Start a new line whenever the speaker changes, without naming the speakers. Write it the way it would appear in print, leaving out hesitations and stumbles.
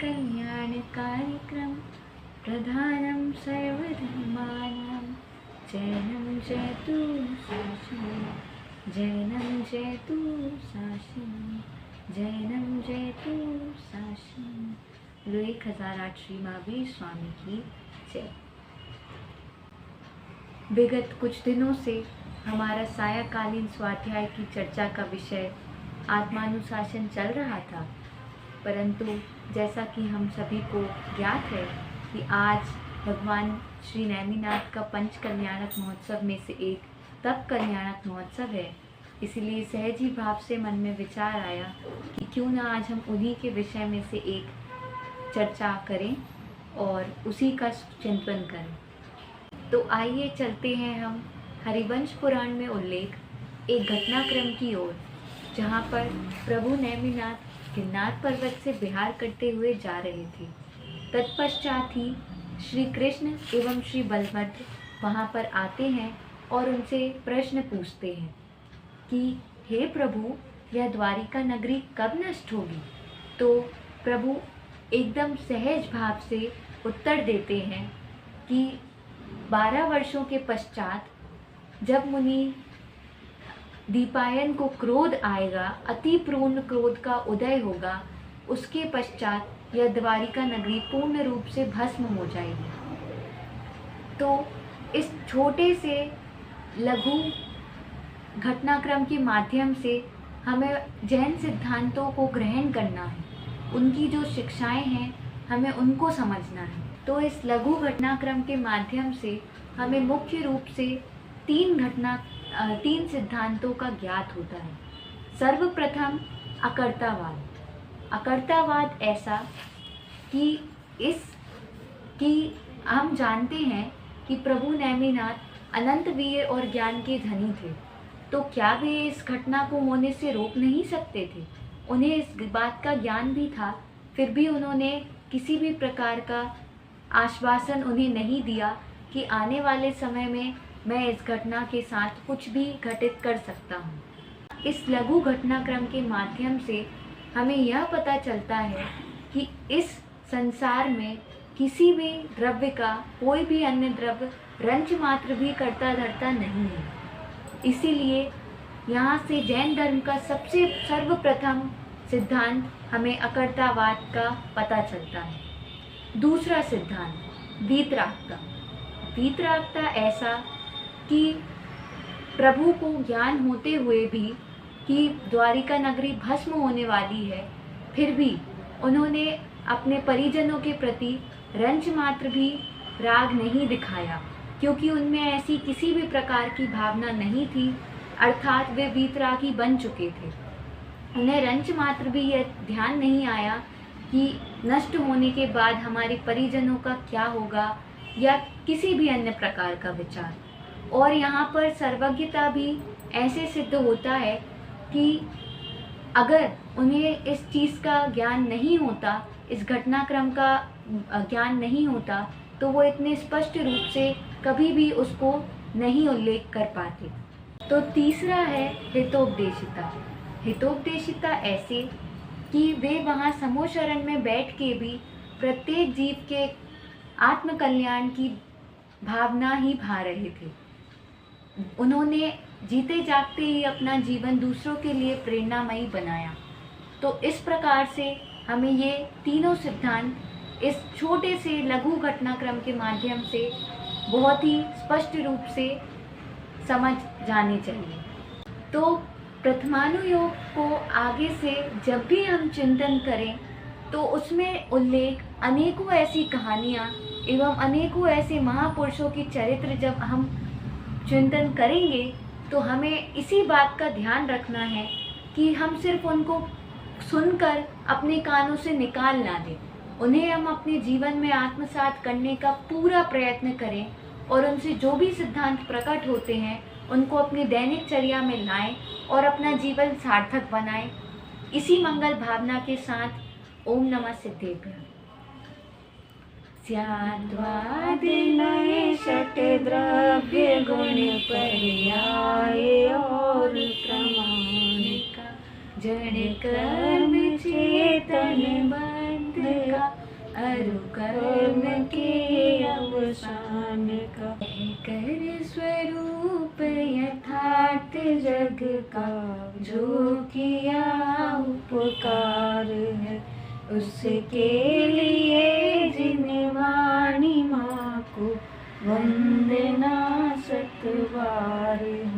कल्याणकारिक्रम प्रधानं सर्वधर्माणां जैनं जयतु शासनं जैनं जयतु शासनं जैनं जयतु शासनं। 1008 श्री महावीर स्वामी की जय। विगत कुछ दिनों से हमारा सायाकालीन स्वाध्याय की चर्चा का विषय आत्मानुशासन चल रहा था, परंतु जैसा कि हम सभी को ज्ञात है कि आज भगवान श्री नेमिनाथ का पंच कल्याणक महोत्सव में से एक तप कल्याणक महोत्सव है। इसलिए सहज ही भाव से मन में विचार आया कि क्यों ना आज हम उन्हीं के विषय में से एक चर्चा करें और उसी का चिंतन करें। तो आइए चलते हैं हम हरिवंश पुराण में उल्लेख एक घटनाक्रम की ओर, जहाँ पर प्रभु नेमिनाथ गिरनार पर्वत से विहार करते हुए जा रहे थे। तत्पश्चात ही श्री कृष्ण एवं श्री बलभद्र वहाँ पर आते हैं और उनसे प्रश्न पूछते हैं कि हे प्रभु, यह द्वारिका नगरी कब नष्ट होगी? तो प्रभु एकदम सहज भाव से उत्तर देते हैं कि 12 वर्षों के पश्चात जब मुनि दीपायन को क्रोध आएगा, अति पूर्ण क्रोध का उदय होगा, उसके पश्चात यह द्वारिका नगरी पूर्ण रूप से भस्म हो जाएगी। तो इस छोटे से लघु घटनाक्रम के माध्यम से हमें जैन सिद्धांतों को ग्रहण करना है, उनकी जो शिक्षाएं हैं हमें उनको समझना है। तो इस लघु घटनाक्रम के माध्यम से हमें मुख्य रूप से तीन सिद्धांतों का ज्ञात होता है। सर्वप्रथम अकर्तावाद। अकर्तावाद ऐसा कि हम जानते हैं कि प्रभु नेमिनाथ अनंत वीर और ज्ञान के धनी थे, तो क्या वे इस घटना को होने से रोक नहीं सकते थे? उन्हें इस बात का ज्ञान भी था, फिर भी उन्होंने किसी भी प्रकार का आश्वासन उन्हें नहीं दिया कि आने वाले समय में मैं इस घटना के साथ कुछ भी घटित कर सकता हूँ। इस लघु घटनाक्रम के माध्यम से हमें यह पता चलता है कि इस संसार में किसी भी द्रव्य का कोई भी अन्य द्रव्य रंच मात्र भी करता धरता नहीं है। इसीलिए यहाँ से जैन धर्म का सबसे सर्वप्रथम सिद्धांत हमें अकर्तावाद का पता चलता है। दूसरा सिद्धांत वीतरागता। वीतरागता ऐसा कि प्रभु को ज्ञान होते हुए भी कि द्वारिका नगरी भस्म होने वाली है, फिर भी उन्होंने अपने परिजनों के प्रति रंच मात्र भी राग नहीं दिखाया, क्योंकि उनमें ऐसी किसी भी प्रकार की भावना नहीं थी, अर्थात वे वीतरागी बन चुके थे। उन्हें रंच मात्र भी यह ध्यान नहीं आया कि नष्ट होने के बाद हमारे परिजनों का क्या होगा, या किसी भी अन्य प्रकार का विचार। और यहाँ पर सर्वज्ञता भी ऐसे सिद्ध होता है कि अगर उन्हें इस चीज़ का ज्ञान नहीं होता, इस घटनाक्रम का ज्ञान नहीं होता, तो वो इतने स्पष्ट रूप से कभी भी उसको नहीं उल्लेख कर पाते। तो तीसरा है हितोपदेशिता। हितोपदेशिता ऐसे कि वे वहाँ समूह शरण में बैठ के भी प्रत्येक जीव के आत्मकल्याण की भावना ही भा रहे थे। उन्होंने जीते जागते ही अपना जीवन दूसरों के लिए प्रेरणामयी बनाया। तो इस प्रकार से हमें ये तीनों सिद्धांत इस छोटे से लघु घटनाक्रम के माध्यम से बहुत ही स्पष्ट रूप से समझ जाने चाहिए। तो प्रथमानुयोग को आगे से जब भी हम चिंतन करें तो उसमें उल्लेख अनेकों ऐसी कहानियाँ एवं अनेकों ऐसे महापुरुषों के चरित्र जब हम चिंतन करेंगे तो हमें इसी बात का ध्यान रखना है कि हम सिर्फ उनको सुनकर अपने कानों से निकाल ना दें, उन्हें हम अपने जीवन में आत्मसात करने का पूरा प्रयत्न करें और उनसे जो भी सिद्धांत प्रकट होते हैं उनको अपनी दैनिक चर्या में लाएं और अपना जीवन सार्थक बनाएं। इसी मंगल भावना के साथ ओम नमः सिद्धेभ्यः।
स्याद्वादिनये षट् द्रव्य गुण पर्याय और प्रमाणिका जड़ कर्म चेतन बंध
चारु कर्म के अवसान का, कर स्वरूप यथार्थ जग का, जो किया उपकार है, उसके लिए जिन वाणी माँ को वंदना सतबार।